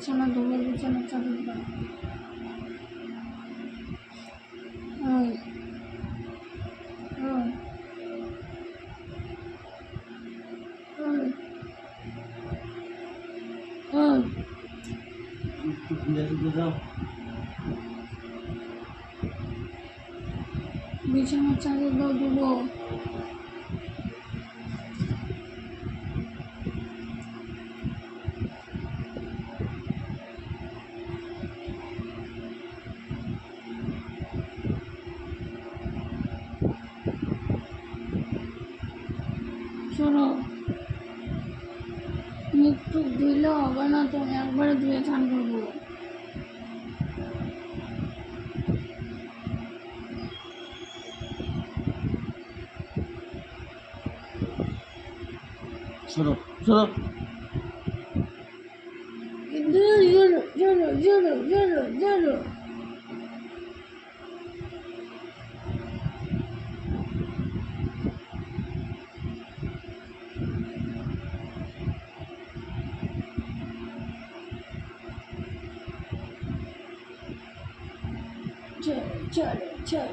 বিছানা ধোবো, বিছানা চাদর দাও। ওই ওই ওই ওই বিছানা চাদর দাও, ধোবো। শোনো, মুখ টুক ধুইলে হবে না তো, একবারে ধুয়ে চান করবো। সরো সরো জোরো জোরো জোরো জোরো জোরো। চলো চলো চলো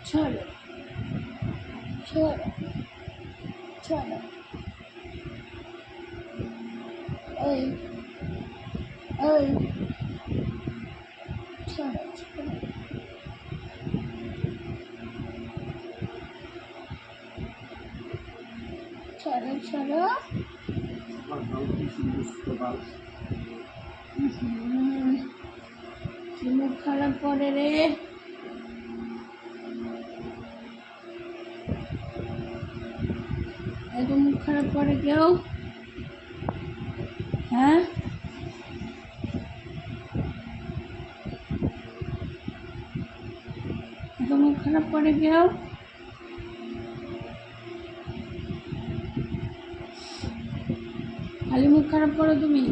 চলো চলো চলো। ওই ওই চলো চলো চলো চলো। কি মুখ খারাপ করে রে। এত মুখ খারাপ করে কেউ? হ্যাঁ, এত মুখ খারাপ করে কেউ? খালি মুখ খারাপ করো তুমি।